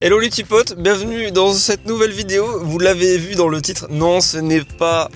Hello les petits potes, bienvenue dans cette nouvelle vidéo. Vous l'avez vu dans le titre, non ce n'est pas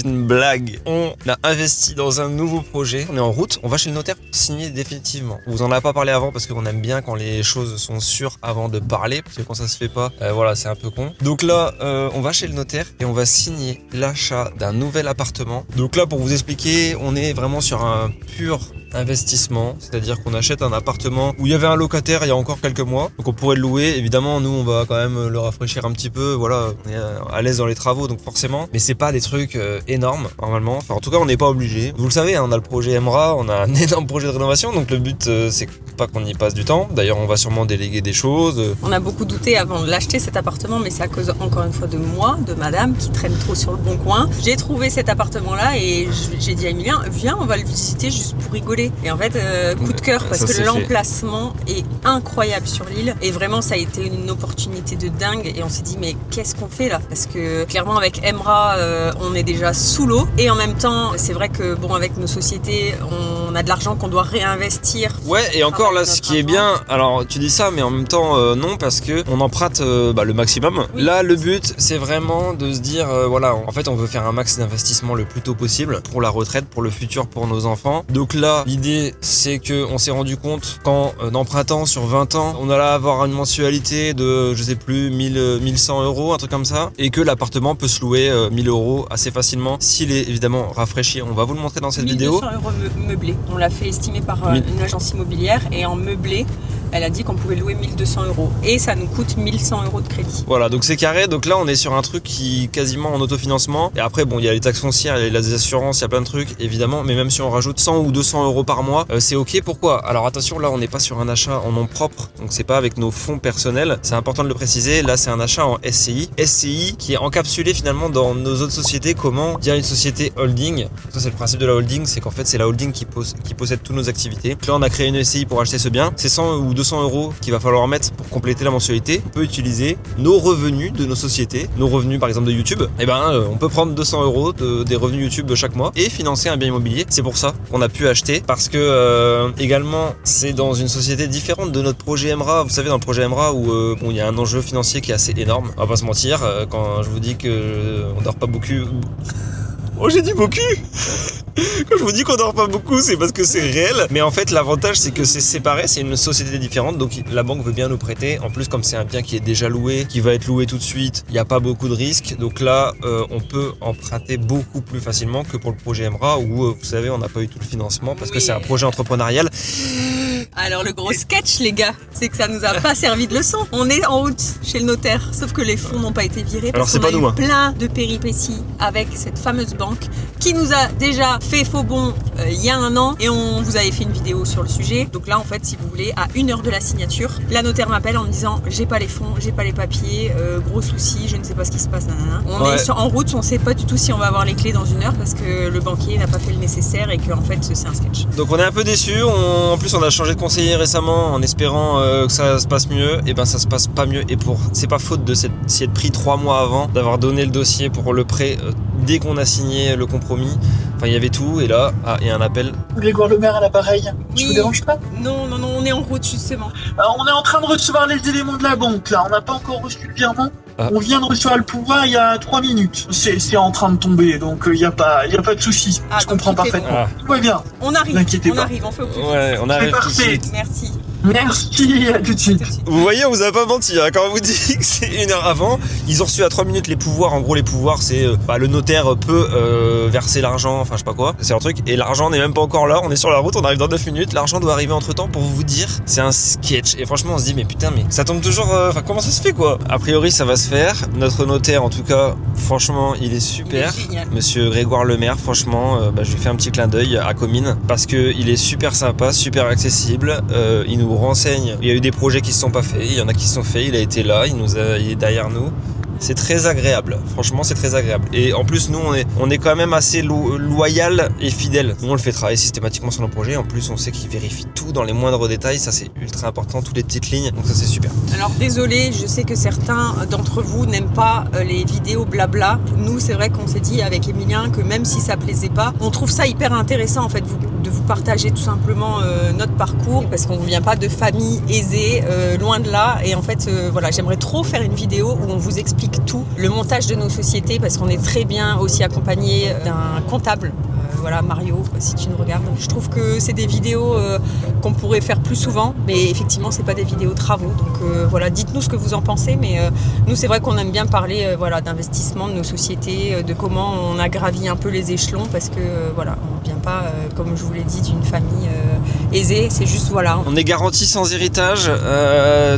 une blague. On a investi dans un nouveau projet, on est en route, on va chez le notaire pour signer définitivement. On vous en a pas parlé avant parce qu'on aime bien quand les choses sont sûres avant de parler, parce que quand ça se fait pas, voilà c'est un peu con. Donc là on va chez le notaire et on va signer l'achat d'un nouvel appartement. Donc là pour vous expliquer, on est vraiment sur un pur investissement, c'est-à-dire qu'on achète un appartement où il y avait un locataire il y a encore quelques mois, donc on pourrait le louer. Évidemment nous on va quand même le rafraîchir un petit peu, voilà, on est à l'aise dans les travaux donc forcément, mais c'est pas des trucs énormes normalement, enfin en tout cas on n'est pas obligé. Vous le savez, hein, on a le projet Emra, on a un énorme projet de rénovation, donc le but c'est pas qu'on y passe du temps, d'ailleurs on va sûrement déléguer des choses. On a beaucoup douté avant de l'acheter cet appartement, mais c'est à cause encore une fois de moi, de madame qui traîne trop sur le bon coin. J'ai trouvé cet appartement là et j'ai dit à Emilien, viens on va le visiter juste pour rigoler. Et en fait, coup de cœur parce que l'emplacement est incroyable sur l'île et vraiment ça a été une opportunité de dingue et on s'est dit mais qu'est-ce qu'on fait là? Parce que clairement avec Emra on est déjà sous l'eau et en même temps c'est vrai que bon avec nos sociétés on a de l'argent qu'on doit réinvestir. Ouais, et encore là ce qui est bien, alors tu dis ça mais en même temps non, parce que on emprunte le maximum. Oui. Là le but c'est vraiment de se dire voilà, en fait on veut faire un max d'investissement le plus tôt possible pour la retraite, pour le futur, pour nos enfants. Donc là l'idée c'est qu'on s'est rendu compte qu'en empruntant sur 20 ans, on allait avoir une mensualité de, je sais plus, 1100 euros, un truc comme ça, et que l'appartement peut se louer 1000 euros assez facilement s'il est évidemment rafraîchi. On va vous le montrer dans cette vidéo. 1200 euros meublé. On l'a fait estimer par une agence immobilière et en meublé, elle a dit qu'on pouvait louer 1200 euros et ça nous coûte 1100 euros de crédit. Voilà, donc c'est carré. Donc là, on est sur un truc qui est quasiment en autofinancement. Et après, bon, il y a les taxes foncières, il y a les assurances, il y a plein de trucs, évidemment. Mais même si on rajoute 100 ou 200 euros par mois, c'est ok. Pourquoi? Alors attention, là, on n'est pas sur un achat en nom propre. Donc c'est pas avec nos fonds personnels. C'est important de le préciser. Là, c'est un achat en SCI. SCI qui est encapsulé finalement dans nos autres sociétés. Comment? Il y a une société holding. Ça, c'est le principe de la holding. C'est qu'en fait, c'est la holding qui possède toutes nos activités. Donc là, on a créé une SCI pour acheter ce bien. C'est 100 ou 200 euros qu'il va falloir mettre pour compléter la mensualité. On peut utiliser nos revenus de nos sociétés, nos revenus par exemple de YouTube. Et on peut prendre 200 euros des revenus YouTube chaque mois et financer un bien immobilier. C'est pour ça qu'on a pu acheter, parce que également c'est dans une société différente de notre projet Emra. Vous savez, dans le projet Emra où il y a un enjeu financier qui est assez énorme. On va pas se mentir, quand je vous dis que on dort pas beaucoup. Oh, j'ai dit beaucoup. Quand je vous dis qu'on dort pas beaucoup, c'est parce que c'est réel. Mais en fait, l'avantage, c'est que c'est séparé, c'est une société différente. Donc la banque veut bien nous prêter. En plus, comme c'est un bien qui est déjà loué, qui va être loué tout de suite, il n'y a pas beaucoup de risques. Donc là, on peut emprunter beaucoup plus facilement que pour le projet Emra où, vous savez, on n'a pas eu tout le financement parce que c'est un projet entrepreneurial. Alors le gros sketch, les gars, c'est que ça nous a pas servi de leçon. On est en route chez le notaire, sauf que les fonds n'ont pas été virés parce qu'on a eu plein de péripéties avec cette fameuse banque qui nous a déjà fait faux bon il y a un an et on vous avait fait une vidéo sur le sujet. Donc là en fait, si vous voulez, à 1 heure de la signature, la notaire m'appelle en me disant j'ai pas les fonds, j'ai pas les papiers, gros souci, je ne sais pas ce qui se passe, nanana. On est en route, on sait pas du tout si on va avoir les clés dans 1 heure parce que le banquier n'a pas fait le nécessaire et que en fait c'est un sketch. Donc on est un peu déçus, en plus on a changé de conseiller récemment en espérant que ça se passe mieux. Et ça se passe pas mieux, et c'est pas faute de s'y être pris 3 mois avant, d'avoir donné le dossier pour le prêt dès qu'on a signé le compromis. Enfin il y avait tout et là il y a un appel. Grégoire Lemaire à l'appareil. Oui. Je vous dérange pas? Non, on est en route justement. Alors, on est en train de recevoir les éléments de la banque là, on n'a pas encore reçu le virement. On vient de recevoir le pouvoir il y a 3 minutes. C'est en train de tomber, donc il y a pas de souci. Je comprends parfaitement. Tout va bien. On arrive, on fait au plus vite. Ouais, on arrive tout de suite. Merci. Merci, à tout de suite. Vous voyez, on vous a pas menti, hein. Quand on vous dit que c'est 1 heure avant, ils ont reçu à 3 minutes les pouvoirs. En gros, les pouvoirs, c'est le notaire peut verser l'argent, enfin je sais pas quoi, c'est leur truc. Et l'argent n'est même pas encore là, on est sur la route, on arrive dans 9 minutes. L'argent doit arriver entre temps. Pour vous dire, c'est un sketch. Et franchement, on se dit, mais putain, mais ça tombe toujours. Comment ça se fait quoi? A priori, ça va se faire. Notre notaire, en tout cas, franchement, il est super. Monsieur Grégoire Lemaire, franchement, je lui fais un petit clin d'œil à Comines parce que il est super sympa, super accessible. Il nous renseigne. Il y a eu des projets qui se sont pas faits, il y en a qui se sont faits, il a été là, il est derrière nous. C'est très agréable, franchement c'est très agréable. Et en plus nous on est quand même assez loyal et fidèle. Nous on le fait travailler systématiquement sur nos projets. En plus on sait qu'il vérifie tout dans les moindres détails. Ça c'est ultra important, toutes les petites lignes. Donc ça c'est super. Alors désolé, je sais que certains d'entre vous n'aiment pas les vidéos blabla. Nous c'est vrai qu'on s'est dit avec Emilien que même si ça plaisait pas, on trouve ça hyper intéressant en fait de vous partager tout simplement notre parcours parce qu'on ne vient pas de famille aisée, loin de là. Et en fait, voilà, j'aimerais trop faire une vidéo où on vous explique tout, le montage de nos sociétés parce qu'on est très bien aussi accompagné d'un comptable. Voilà, Mario, si tu nous regardes. Je trouve que c'est des vidéos qu'on pourrait faire plus souvent, mais effectivement, c'est pas des vidéos travaux. Donc voilà, dites-nous ce que vous en pensez. Mais nous, c'est vrai qu'on aime bien parler voilà, d'investissement de nos sociétés, de comment on a gravi un peu les échelons, parce que voilà, on vient pas, comme je vous l'ai dit, d'une famille aisée. C'est juste voilà. On est garantis sans héritage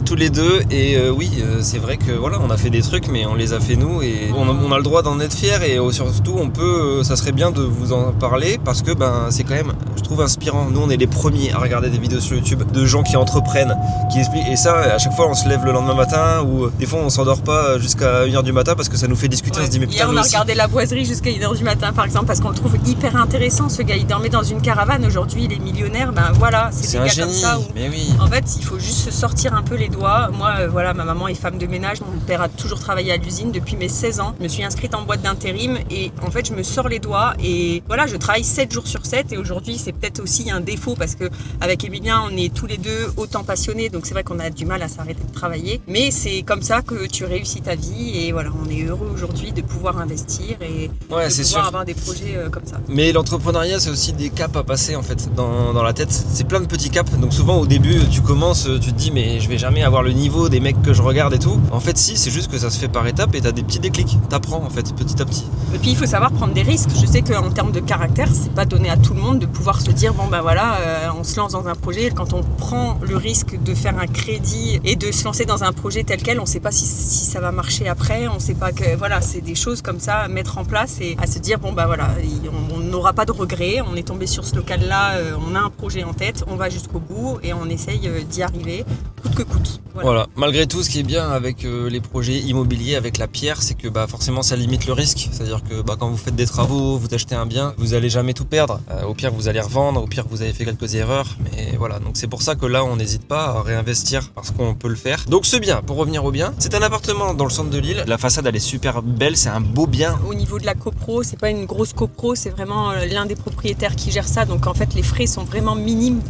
tous les deux, et oui, c'est vrai que voilà, on a fait des trucs, mais on les a fait nous, et on a le droit d'en être fiers, et surtout, on peut, ça serait bien de vous en parler. Parce que c'est quand même, je trouve, inspirant. Nous, on est les premiers à regarder des vidéos sur YouTube de gens qui entreprennent, qui expliquent. Et ça, à chaque fois, on se lève le lendemain matin, ou des fois, on s'endort pas jusqu'à 1h du matin parce que ça nous fait discuter. On se dit, mais putain, hier, on a regardé La Boiserie jusqu'à 1h du matin, par exemple, parce qu'on le trouve hyper intéressant. Ce gars, il dormait dans une caravane. Aujourd'hui, il est millionnaire. Voilà, c'est des gars génie. Comme ça. Mais oui. En fait, il faut juste se sortir un peu les doigts. Moi, voilà, ma maman est femme de ménage. Mon père a toujours travaillé à l'usine depuis mes 16 ans. Je me suis inscrite en boîte d'intérim et en fait, je me sors les doigts et voilà, je travaille 7 jours sur 7 et aujourd'hui c'est peut-être aussi un défaut parce que avec Emilien on est tous les deux autant passionnés, donc c'est vrai qu'on a du mal à s'arrêter de travailler, mais c'est comme ça que tu réussis ta vie et voilà, on est heureux aujourd'hui de pouvoir investir et de pouvoir avoir des projets comme ça. Mais l'entrepreneuriat c'est aussi des caps à passer en fait dans la tête, c'est plein de petits caps, donc souvent au début tu commences, tu te dis mais je vais jamais avoir le niveau des mecs que je regarde et tout, en fait si, c'est juste que ça se fait par étapes et t'as des petits déclics, t'apprends en fait petit à petit. Et puis il faut savoir prendre des risques, je sais qu'en termes de caractère c'est pas donné à tout le monde de pouvoir se dire on se lance dans un projet. Quand on prend le risque de faire un crédit et de se lancer dans un projet tel quel, on sait pas si ça va marcher après, on sait pas que voilà, c'est des choses comme ça à mettre en place et à se dire on n'aura pas de regrets, on est tombé sur ce local là, on a un projet en tête, on va jusqu'au bout et on essaye d'y arriver coûte que coûte. Voilà. Malgré tout, ce qui est bien avec les projets immobiliers, avec la pierre, c'est que forcément ça limite le risque. C'est-à-dire que quand vous faites des travaux, vous achetez un bien, vous allez jamais tout perdre. Au pire, vous allez revendre, au pire, vous avez fait quelques erreurs. Mais voilà, donc c'est pour ça que là, on n'hésite pas à réinvestir parce qu'on peut le faire. Donc ce bien, pour revenir au bien, c'est un appartement dans le centre de Lille. La façade, elle est super belle, c'est un beau bien. Au niveau de la copro, c'est pas une grosse copro, c'est vraiment l'un des propriétaires qui gère ça. Donc en fait, les frais sont vraiment minimes.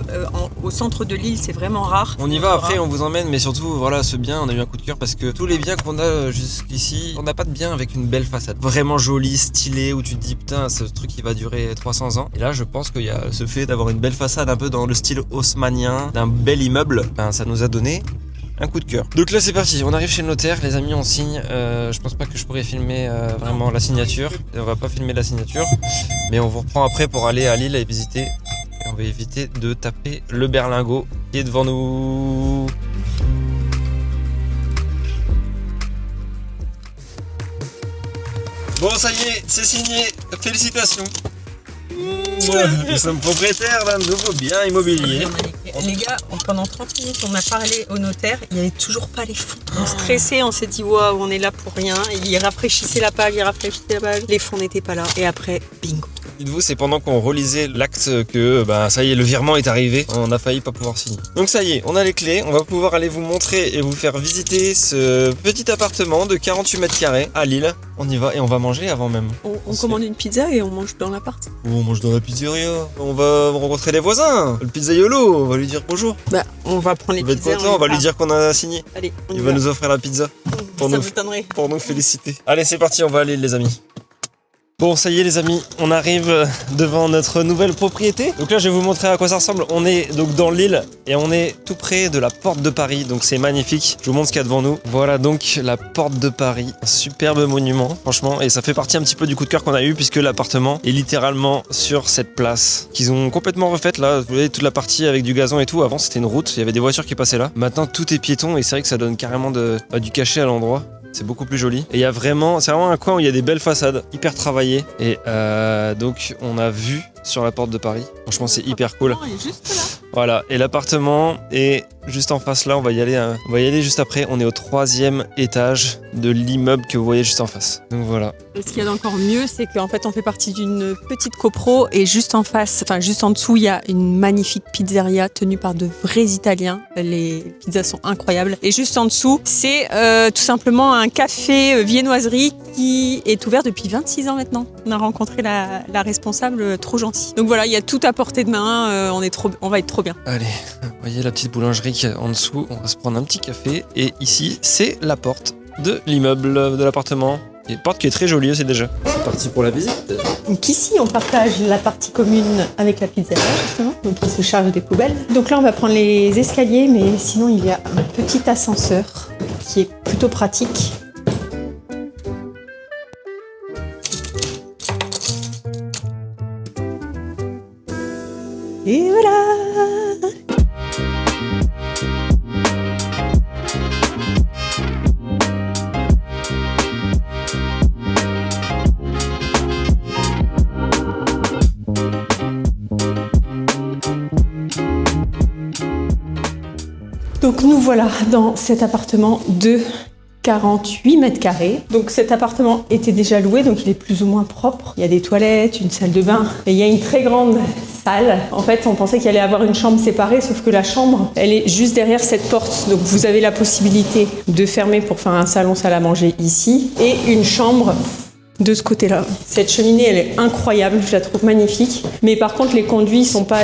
Au centre de Lille, c'est vraiment rare. On y va après, on vous emmène, mais surtout, voilà, ce bien, on a eu un coup de cœur parce que tous les biens qu'on a jusqu'ici, on n'a pas de bien avec une belle façade. Vraiment jolie, stylée, où tu te dis, putain, ce truc, il va durer 300 ans. Et là, je pense qu'il y a ce fait d'avoir une belle façade un peu dans le style haussmannien, d'un bel immeuble, ça nous a donné un coup de cœur. Donc là c'est parti, on arrive chez le notaire, les amis, on signe. Je pense pas que je pourrais filmer vraiment la signature. On va pas filmer la signature, mais on vous reprend après pour aller à Lille et visiter. Et on va éviter de taper le berlingot qui est devant nous. Bon, ça y est, c'est signé. Félicitations. Nous sommes propriétaires d'un nouveau bien immobilier. Les gars, pendant 30 minutes, on a parlé au notaire, il n'y avait toujours pas les fonds. On stressait, on s'est dit waouh, on est là pour rien. Il rafraîchissait la page, les fonds n'étaient pas là. Et après, bingo. Dites-vous, c'est pendant qu'on relisait l'acte que ça y est, le virement est arrivé. On a failli pas pouvoir signer. Donc ça y est, on a les clés. On va pouvoir aller vous montrer et vous faire visiter ce petit appartement de 48 mètres carrés à Lille. On y va et on va manger avant même. On commande une pizza et on mange dans l'appart. On mange dans la pizzeria. On va rencontrer les voisins. Le pizzaiolo, on va lui dire bonjour. On va prendre les pizzas. On va lui dire qu'on a signé. Allez, il va nous offrir la pizza. Pour nous féliciter. Allez, c'est parti, on va aller les amis. Bon, ça y est les amis, on arrive devant notre nouvelle propriété. Donc là, je vais vous montrer à quoi ça ressemble. On est donc dans Lille et on est tout près de la Porte de Paris. Donc c'est magnifique. Je vous montre ce qu'il y a devant nous. Voilà donc la Porte de Paris. Un superbe monument, franchement. Et ça fait partie un petit peu du coup de cœur qu'on a eu puisque l'appartement est littéralement sur cette place qu'ils ont complètement refaite là. Vous voyez toute la partie avec du gazon et tout. Avant, c'était une route. Il y avait des voitures qui passaient là. Maintenant, tout est piéton et c'est vrai que ça donne carrément du cachet à l'endroit. C'est beaucoup plus joli. Et c'est vraiment un coin où il y a des belles façades, hyper travaillées. Et donc on a vu sur la Porte de Paris. Franchement, c'est hyper cool. Il est juste là. Voilà. Et l'appartement est juste en face là, on va y aller juste après. On est au 3e étage de l'immeuble que vous voyez juste en face. Donc voilà. Et ce qu'il y a d'encore mieux, c'est qu'en fait on fait partie d'une petite copro et juste en face, enfin juste en dessous, il y a une magnifique pizzeria tenue par de vrais Italiens. Les pizzas sont incroyables. Et juste en dessous, c'est tout simplement un café viennoiserie qui est ouvert depuis 26 ans maintenant. On a rencontré la responsable, trop gentille. Donc voilà, il y a tout à portée de main, on va être trop bien. Allez, vous voyez la petite boulangerie qui est en dessous, on va se prendre un petit café et ici c'est la porte de l'immeuble, de l'appartement. Une porte qui est très jolie aussi déjà. C'est parti pour la visite. Donc ici on partage la partie commune avec la pizzeria justement, donc il se charge des poubelles. Donc là on va prendre les escaliers, mais sinon il y a un petit ascenseur qui est plutôt pratique. Et voilà! Donc nous voilà dans cet appartement de 48 mètres carrés. Donc cet appartement était déjà loué, donc il est plus ou moins propre. Il y a des toilettes, une salle de bain et il y a une très grande salle. En fait, on pensait qu'il allait avoir une chambre séparée, sauf que la chambre, elle est juste derrière cette porte. Donc vous avez la possibilité de fermer pour faire un salon salle à manger ici et une chambre de ce côté-là. Cette cheminée, elle est incroyable, je la trouve magnifique. Mais par contre, les conduits sont pas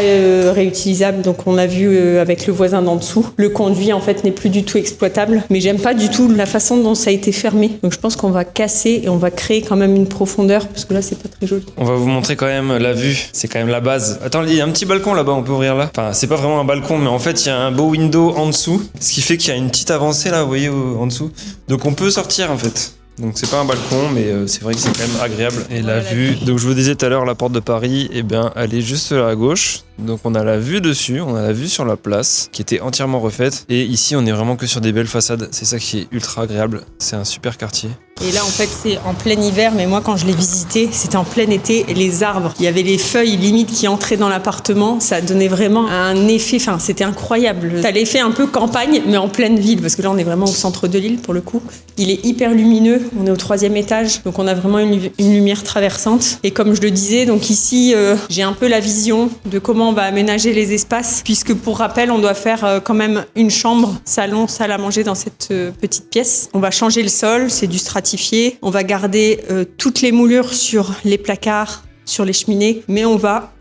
réutilisables. Donc on a vu avec le voisin d'en dessous, le conduit en fait n'est plus du tout exploitable. Mais j'aime pas du tout la façon dont ça a été fermé. Donc je pense qu'on va casser et on va créer quand même une profondeur parce que là c'est pas très joli. On va vous montrer quand même la vue. C'est quand même la base. Attends, il y a un petit balcon là-bas, on peut ouvrir là. Enfin, c'est pas vraiment un balcon, mais en fait il y a un beau window en dessous, ce qui fait qu'il y a une petite avancée là, vous voyez en dessous. Donc on peut sortir en fait. Donc c'est pas un balcon, mais c'est vrai que c'est quand même agréable. Et la vue, donc je vous disais tout à l'heure, la porte de Paris, eh bien, elle est juste là à gauche. Donc on a la vue dessus, on a la vue sur la place, qui était entièrement refaite. Et ici, on est vraiment que sur des belles façades. C'est ça qui est ultra agréable. C'est un super quartier. Et là, en fait, c'est en plein hiver, mais moi, quand je l'ai visité, c'était en plein été. Et les arbres, il y avait les feuilles limite qui entraient dans l'appartement. Ça donnait vraiment un effet, enfin, c'était incroyable. Ça a l'effet un peu campagne, mais en pleine ville, parce que là, on est vraiment au centre de l'île, pour le coup. Il est hyper lumineux. On est au 3e étage, donc on a vraiment une lumière traversante. Et comme je le disais, donc ici, j'ai un peu la vision de comment on va aménager les espaces, puisque pour rappel, on doit faire quand même une chambre, salon, salle à manger dans cette petite pièce. On va changer le sol, c'est du stratifié. On va garder toutes les moulures sur les placards, sur les cheminées, mais on va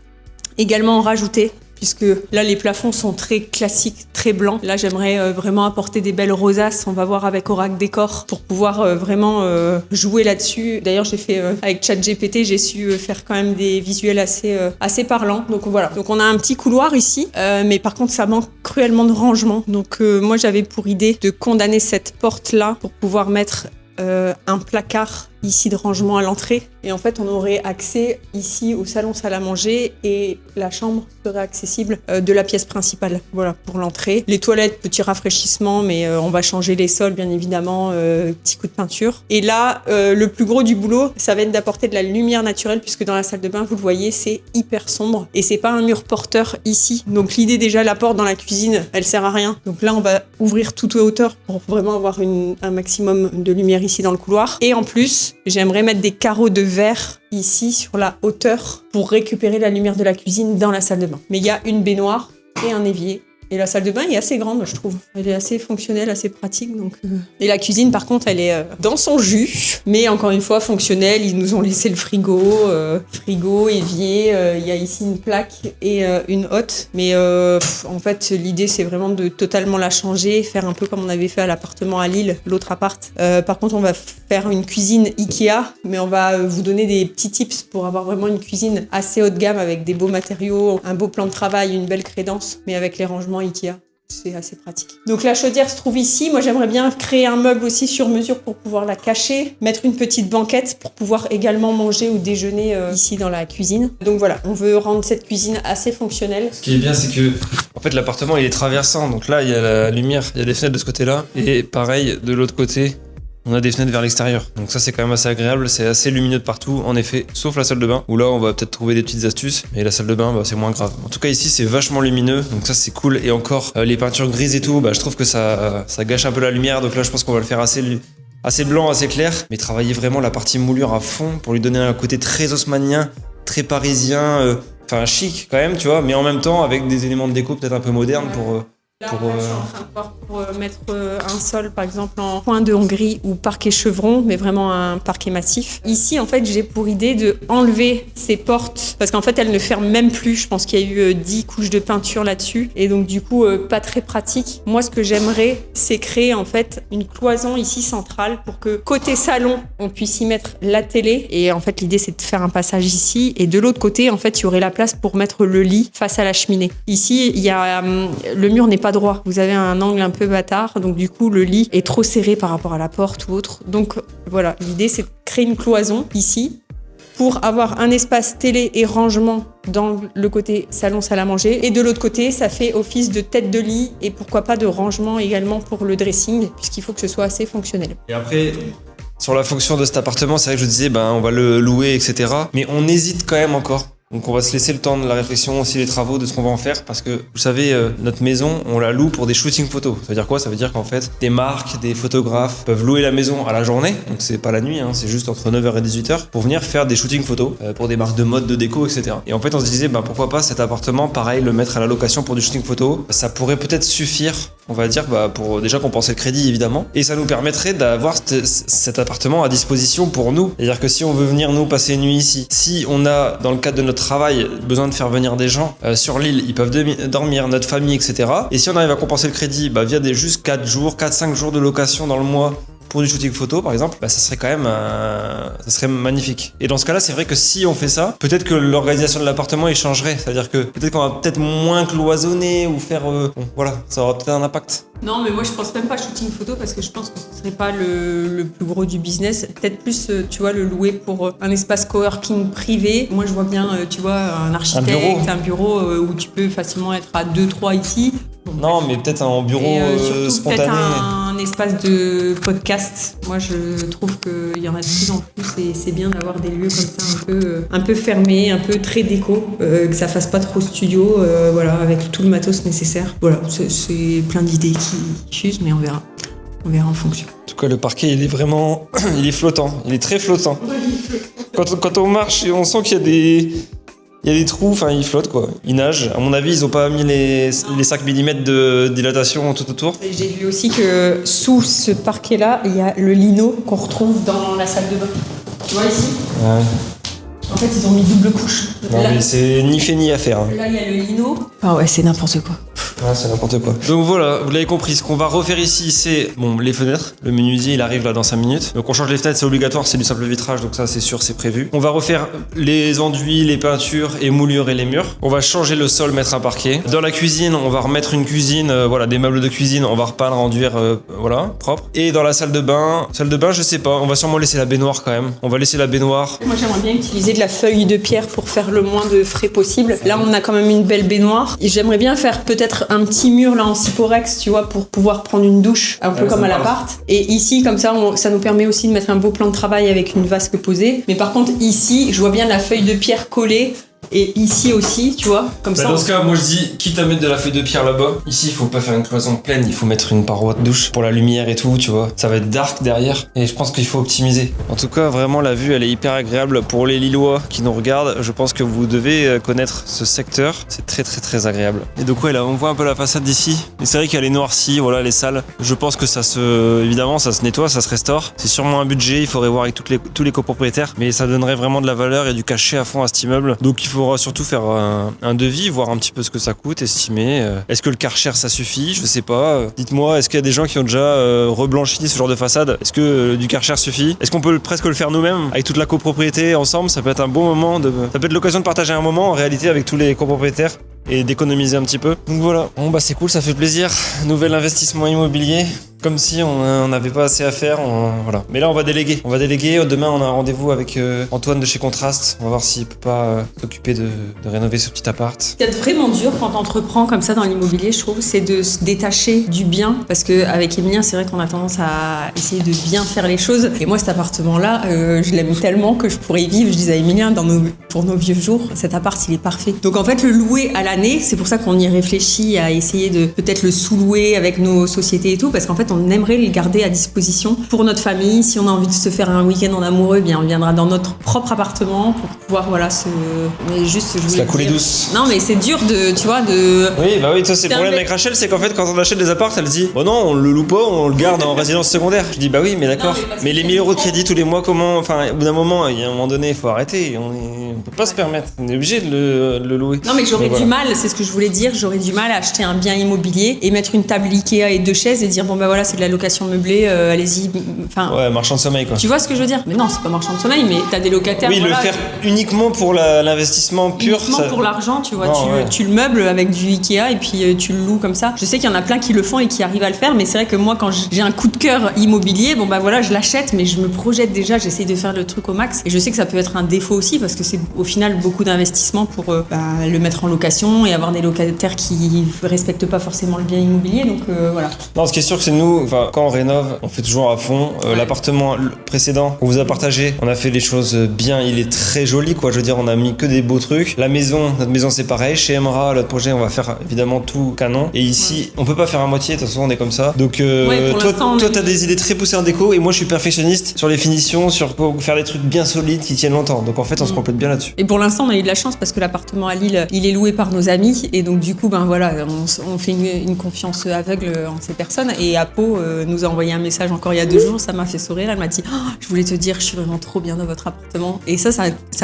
également en rajouter, puisque là les plafonds sont très classiques, très blancs. Là j'aimerais vraiment apporter des belles rosaces, on va voir avec Oracle Décor, pour pouvoir vraiment jouer là-dessus. D'ailleurs j'ai fait avec ChatGPT, j'ai su faire quand même des visuels assez parlants. Donc voilà, donc on a un petit couloir ici, mais par contre ça manque cruellement de rangement. Donc moi j'avais pour idée de condamner cette porte-là pour pouvoir mettre un placard ici de rangement à l'entrée, et en fait on aurait accès ici au salon salle à manger et la chambre serait accessible de la pièce principale. Voilà pour l'entrée. Les toilettes, petit rafraîchissement, mais on va changer les sols bien évidemment, petit coup de peinture. Et là le plus gros du boulot, ça va être d'apporter de la lumière naturelle, puisque dans la salle de bain, vous le voyez, c'est hyper sombre et c'est pas un mur porteur ici. Donc l'idée, déjà, la porte dans la cuisine, elle sert à rien. Donc là on va ouvrir tout à hauteur pour vraiment avoir un maximum de lumière ici dans le couloir. Et en plus, j'aimerais mettre des carreaux de verre ici sur la hauteur pour récupérer la lumière de la cuisine dans la salle de bain. Mais il y a une baignoire et un évier. Et la salle de bain est assez grande, je trouve. Elle est assez fonctionnelle, assez pratique. Donc, Et la cuisine, par contre, elle est dans son jus. Mais encore une fois, fonctionnelle. Ils nous ont laissé le frigo, évier. Il y a ici une plaque et une hotte. Mais en fait, l'idée, c'est vraiment de totalement la changer, faire un peu comme on avait fait à l'appartement à Lille, l'autre appart. Par contre, on va faire une cuisine Ikea, mais on va vous donner des petits tips pour avoir vraiment une cuisine assez haut de gamme avec des beaux matériaux, un beau plan de travail, une belle crédence, mais avec les rangements Ikea. C'est assez pratique. Donc la chaudière se trouve ici. Moi j'aimerais bien créer un meuble aussi sur mesure pour pouvoir la cacher, mettre une petite banquette pour pouvoir également manger ou déjeuner ici dans la cuisine. Donc voilà, on veut rendre cette cuisine assez fonctionnelle. Ce qui est bien, c'est que en fait l'appartement il est traversant, donc là il y a la lumière, il y a des fenêtres de ce côté-là, et pareil de l'autre côté. on a des fenêtres vers l'extérieur. Donc ça c'est quand même assez agréable, c'est assez lumineux de partout en effet, sauf la salle de bain où là on va peut-être trouver des petites astuces, mais la salle de bain c'est moins grave. En tout cas ici c'est vachement lumineux, donc ça c'est cool. Et encore les peintures grises et tout, je trouve que ça gâche un peu la lumière, donc là je pense qu'on va le faire assez blanc, assez clair, mais travailler vraiment la partie moulure à fond pour lui donner un côté très haussmannien, très parisien, chic quand même, tu vois, mais en même temps avec des éléments de déco peut-être un peu modernes pour... Là, je suis en train de voir pour mettre un sol, par exemple, en coin de Hongrie ou parquet chevron, mais vraiment un parquet massif. Ici, en fait, j'ai pour idée de enlever ces portes, parce qu'en fait, elles ne ferment même plus. Je pense qu'il y a eu 10 couches de peinture là-dessus, et donc du coup, pas très pratique. Moi, ce que j'aimerais, c'est créer en fait une cloison ici centrale pour que côté salon, on puisse y mettre la télé. Et en fait, l'idée, c'est de faire un passage ici, et de l'autre côté, en fait, il y aurait la place pour mettre le lit face à la cheminée. Ici, il y a le mur n'est pas droit. Vous avez un angle un peu bâtard, donc du coup le lit est trop serré par rapport à la porte ou autre. Donc voilà, l'idée c'est de créer une cloison ici pour avoir un espace télé et rangement dans le côté salon, salle à manger. Et de l'autre côté, ça fait office de tête de lit et pourquoi pas de rangement également pour le dressing, puisqu'il faut que ce soit assez fonctionnel. Et après, sur la fonction de cet appartement, c'est vrai que je disais, on va le louer, etc. Mais on hésite quand même encore. Donc on va se laisser le temps de la réflexion, aussi les travaux, de ce qu'on va en faire, parce que vous savez, notre maison, on la loue pour des shootings photos. Ça veut dire quoi? Ça veut dire qu'en fait, des marques, des photographes peuvent louer la maison à la journée, donc c'est pas la nuit, c'est juste entre 9h et 18h, pour venir faire des shootings photos, pour des marques de mode, de déco, etc. Et en fait, on se disait, pourquoi pas cet appartement, pareil, le mettre à la location pour du shooting photo. Ça pourrait peut-être suffire, on va dire, pour déjà compenser le crédit, évidemment. Et ça nous permettrait d'avoir cet appartement à disposition pour nous. C'est-à-dire que si on veut venir, nous, passer une nuit ici, si on a, dans le cadre de notre travail, besoin de faire venir des gens sur l'île, ils peuvent dormir, notre famille, etc. Et si on arrive à compenser le crédit via des juste 4-5 jours de location dans le mois pour du shooting photo par exemple, ça serait quand même ça serait magnifique. Et dans ce cas-là, c'est vrai que si on fait ça, peut-être que l'organisation de l'appartement il changerait. C'est-à-dire que peut-être qu'on va peut-être moins cloisonner ou faire ça aura peut-être un impact. Non, mais moi je pense même pas shooting photo parce que je pense que ce serait pas le plus gros du business. Peut-être plus, tu vois, le louer pour un espace coworking privé. Moi je vois bien, tu vois, un architecte, un bureau où tu peux facilement être à 2-3 ici. Non, mais peut-être un bureau surtout spontané. Peut-être un espace de podcast. Moi, je trouve qu'il y en a de plus en plus et c'est bien d'avoir des lieux comme ça un peu fermés, un peu très déco, que ça fasse pas trop studio, avec tout le matos nécessaire. Voilà, c'est plein d'idées qui fusent, mais on verra. On verra en fonction. En tout cas, le parquet, il est vraiment... il est flottant. Il est très flottant. Quand on marche, on sent qu'il y a des trous, il flotte quoi. Il nage. À mon avis, ils ont pas mis les 5 mm de dilatation tout autour. Et j'ai vu aussi que sous ce parquet-là, il y a le lino qu'on retrouve dans la salle de bain. Tu vois ici ? Ouais. En fait, ils ont mis double couche. Non, mais c'est ni fait ni à faire. Là, il y a le lino. Ah ouais, c'est n'importe quoi. Ouais, c'est n'importe quoi. Donc voilà, vous l'avez compris, ce qu'on va refaire ici, c'est les fenêtres. Le menuisier, il arrive là dans 5 minutes. Donc on change les fenêtres, c'est obligatoire, c'est du simple vitrage, donc ça c'est sûr, c'est prévu. On va refaire les enduits, les peintures et moulures et les murs. On va changer le sol, mettre un parquet. Dans la cuisine, on va remettre une cuisine, des meubles de cuisine, on va repeindre, enduire, propre. Et dans la salle de bain, je sais pas, on va sûrement laisser la baignoire quand même. On va laisser la baignoire. Moi j'aimerais bien utiliser de la feuille de pierre pour faire le moins de frais possible. Là on a quand même une belle baignoire. Et j'aimerais bien faire peut-être un petit mur là en Ciporex, tu vois, pour pouvoir prendre une douche, un peu comme à l'appart. Et ici, comme ça, ça nous permet aussi de mettre un beau plan de travail avec une vasque posée. Mais par contre, ici, je vois bien la feuille de pierre collée. Et ici aussi, tu vois, comme ça. Dans ce cas, moi je dis, quitte à mettre de la feuille de pierre là-bas, ici il faut pas faire une cloison pleine, il faut mettre une paroi de douche pour la lumière et tout, tu vois. Ça va être dark derrière et je pense qu'il faut optimiser. En tout cas, vraiment la vue elle est hyper agréable pour les Lillois qui nous regardent. Je pense que vous devez connaître ce secteur, c'est très très très agréable. Et donc là on voit un peu la façade d'ici. Et c'est vrai qu'elle est noircie, voilà les salles. Je pense que évidemment ça se nettoie, ça se restaure. C'est sûrement un budget, il faudrait voir avec tous les copropriétaires, mais ça donnerait vraiment de la valeur et du cachet à fond à cet immeuble. Donc il faudra surtout faire un devis, voir un petit peu ce que ça coûte, estimer. Est-ce que le Karcher ça suffit? Je sais pas. Dites-moi, est-ce qu'il y a des gens qui ont déjà reblanchi ce genre de façade? Est-ce que du Karcher suffit? Est-ce qu'on peut presque le faire nous-mêmes avec toute la copropriété ensemble? Ça peut être un bon moment, ça peut être l'occasion de partager un moment en réalité avec tous les copropriétaires et d'économiser un petit peu. Donc voilà, c'est cool, ça fait plaisir. Nouvel investissement immobilier. Comme si on n'avait pas assez à faire, voilà. Mais là, on va déléguer. Demain, on a un rendez-vous avec Antoine de chez Contraste. On va voir s'il peut pas s'occuper de rénover ce petit appart. Ce qui est vraiment dur quand on entreprend comme ça dans l'immobilier, je trouve, c'est de se détacher du bien. Parce qu'avec Emilien, c'est vrai qu'on a tendance à essayer de bien faire les choses. Et moi, cet appartement-là, je l'aime tellement que je pourrais y vivre. Je disais à Emilien, pour nos vieux jours, cet appart, il est parfait. Donc en fait, le louer à l'année, c'est pour ça qu'on y réfléchit à essayer de peut-être le sous-louer avec nos sociétés et tout. Parce qu'en fait, on aimerait le garder à disposition pour notre famille. Si on a envie de se faire un week-end en amoureux, bien, on viendra dans notre propre appartement pour pouvoir, voilà, Mais juste, je la couler douce. Non, mais c'est dur tu vois, Oui, toi, c'est le problème avec Rachel, c'est qu'en fait, quand on achète des apparts, elle dit, oh non, on le loue pas, on le garde en résidence secondaire. Je dis, bah oui, mais d'accord. Mais les 1000 € de crédit tous les mois, comment, enfin, au bout d'un moment, il y a un moment donné, il faut arrêter. On peut pas se permettre. On est obligé de le louer. Non, mais j'aurais du mal, c'est ce que je voulais dire, j'aurais du mal à acheter un bien immobilier et mettre une table Ikea et 2 chaises et dire, bon, bah voilà, c'est de la location meublée, allez-y. Enfin. Ouais, marchand de sommeil, quoi. Tu vois ce que je veux dire? Mais non, c'est pas marchand de sommeil, mais t'as des locataires. Oui, voilà, le faire uniquement pour l'investissement pur. Uniquement pour l'argent, tu vois. Tu le meubles avec du Ikea et puis tu le loues comme ça. Je sais qu'il y en a plein qui le font et qui arrivent à le faire, mais c'est vrai que moi, quand j'ai un coup de cœur immobilier, bon bah voilà, je l'achète, mais je me projette déjà, j'essaye de faire le truc au max. Et je sais que ça peut être un défaut aussi parce que c'est au final beaucoup d'investissement pour le mettre en location et avoir des locataires qui respectent pas forcément le bien immobilier. Donc voilà. Non, ce qui est sûr, c'est nous, quand on rénove, on fait toujours à fond. L'appartement précédent qu'on vous a partagé, on a fait les choses bien. Il est très joli, quoi. Je veux dire, on a mis que des beaux trucs. Notre maison, c'est pareil. Chez Emra, l'autre projet, on va faire évidemment tout canon. Et ici, on peut pas faire à moitié. De toute façon, on est comme ça. Donc, toi, t'as des idées très poussées en déco, et moi, je suis perfectionniste sur les finitions, sur faire des trucs bien solides qui tiennent longtemps. Donc, en fait, on se complète bien là-dessus. Et pour l'instant, on a eu de la chance parce que l'appartement à Lille, il est loué par nos amis, et donc du coup, ben voilà, on fait une confiance aveugle en ces personnes. Et Apo nous a envoyé un message encore il y a 2 jours. Ça m'a fait sourire. Elle m'a dit, je voulais te dire, je suis vraiment trop bien dans votre appartement. Et ça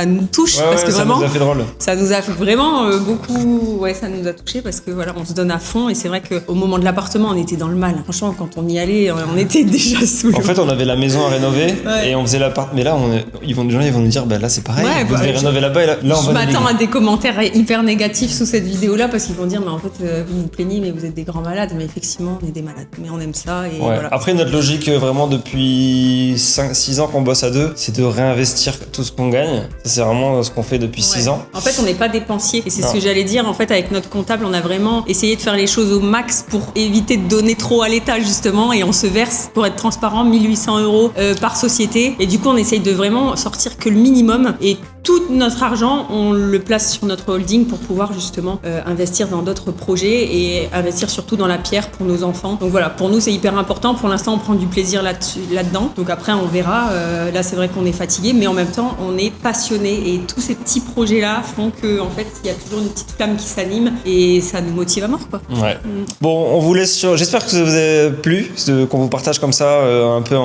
nous touche parce que vraiment, ça nous a fait drôle. Ça nous a fait vraiment beaucoup. Ouais, ça nous a touché parce que voilà, on se donne à fond. Et c'est vrai qu'au moment de l'appartement, on était dans le mal. Franchement, quand on y allait, on était déjà sous. En fait, on avait la maison à rénover et on faisait l'appart. Mais là, les gens ils vont nous dire, bah là, c'est pareil. Vous devez rénover là-bas. Et là, on je m'attends à des commentaires hyper négatifs sous cette vidéo-là parce qu'ils vont dire, mais en fait, vous vous plaignez, mais vous êtes des grands malades. Mais effectivement, on est des malades. Mais on aime ça. Et voilà. Après, notre logique, vraiment, depuis 5-6 ans qu'on bosse à deux, c'est de réinvestir tout ce qu'on gagne. Ça, c'est vraiment ce qu'on fait depuis 6 ans. En fait, on n'est pas dépensier. Et c'est ce que j'allais dire. En fait, avec notre comptable, on a vraiment essayé de faire les choses au max pour éviter de donner trop à l'État, justement. Et on se verse, pour être transparent, 1 800 € par société. Et du coup, on essaye de vraiment sortir que le minimum. Et tout notre argent, on le place sur notre holding pour pouvoir justement investir dans d'autres projets et investir surtout dans la pierre pour nos enfants. Donc voilà, pour nous, c'est hyper important. Pour l'instant, on prend du plaisir là-dedans. Donc après, on verra. Là, c'est vrai qu'on est fatigué, mais en même temps, on est passionné. Et tous ces petits projets-là font que, en fait, il y a toujours une petite flamme qui s'anime et ça nous motive à mort, quoi. Ouais. Bon, on vous laisse sur. J'espère que ça vous a plu, qu'on vous partage comme ça un peu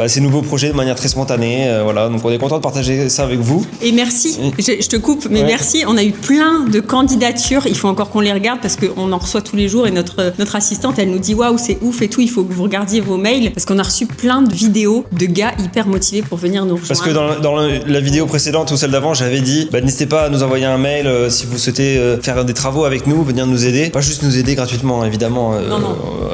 ces nouveaux projets de manière très spontanée. Voilà, donc on est content de partager ça avec vous. Et merci. Je te coupe, mais merci. On a eu plein de candidatures. Il faut encore qu'on les regarde parce qu'on en reçoit tous les jours et notre assistante, elle nous dit waouh, c'est ouf et tout. Il faut que vous regardiez vos mails parce qu'on a reçu plein de vidéos de gars hyper motivés pour venir nous rejoindre. Parce que dans la vidéo précédente ou celle d'avant, j'avais dit n'hésitez pas à nous envoyer un mail si vous souhaitez faire des travaux avec nous, venir nous aider. Pas juste nous aider gratuitement, évidemment,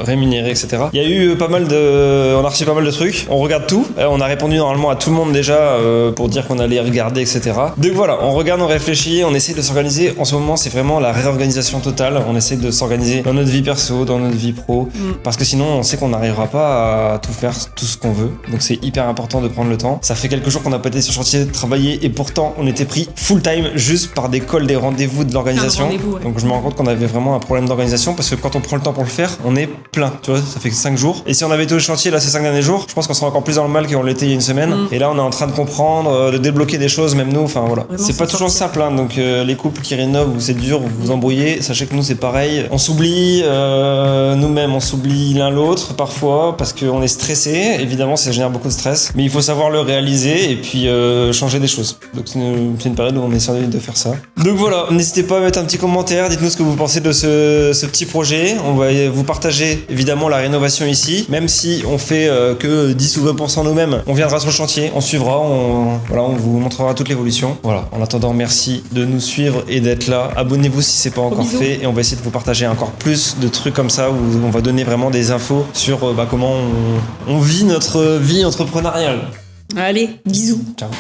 rémunéré, etc. Il y a eu on a reçu pas mal de trucs. On regarde tout. On a répondu normalement à tout le monde déjà pour dire qu'on allait regarder, etc. Donc voilà, on regarde, on réfléchit, on essaie de s'organiser. En ce moment, c'est vraiment la réorganisation totale. On essaie de s'organiser dans notre vie perso, dans notre vie pro, parce que sinon, on sait qu'on n'arrivera pas à tout faire, tout ce qu'on veut. Donc c'est hyper important de prendre le temps. Ça fait quelques jours qu'on n'a pas été sur chantier travailler et pourtant on était pris full time juste par des calls, des rendez-vous de l'organisation. Donc je me rends compte qu'on avait vraiment un problème d'organisation parce que quand on prend le temps pour le faire, on est plein. Tu vois, ça fait 5 jours. Et si on avait été au chantier là ces 5 derniers jours, je pense qu'on serait encore plus dans le mal qu'on l'était il y a une semaine. Et là, on est en train de comprendre, de débloquer des choses, même nous. Enfin voilà. Vraiment, c'est pas toujours simple, hein. Donc les couples qui rénovent où c'est dur, vous vous embrouillez, sachez que nous c'est pareil. On s'oublie nous-mêmes, on s'oublie l'un l'autre parfois parce qu'on est stressé. Évidemment, ça génère beaucoup de stress, mais il faut savoir le réaliser et puis changer des choses. Donc c'est une période où on essaie de faire ça. Donc voilà, n'hésitez pas à mettre un petit commentaire, dites-nous ce que vous pensez de ce petit projet. On va vous partager évidemment la rénovation ici, même si on fait que 10 ou 20% nous-mêmes. On viendra sur le chantier, on suivra, on vous montrera toute l'évolution. promotion. Voilà, en attendant, merci de nous suivre et d'être là. Abonnez-vous si c'est pas encore fait et on va essayer de vous partager encore plus de trucs comme ça où on va donner vraiment des infos sur comment on vit notre vie entrepreneuriale. Allez, bisous. Ciao.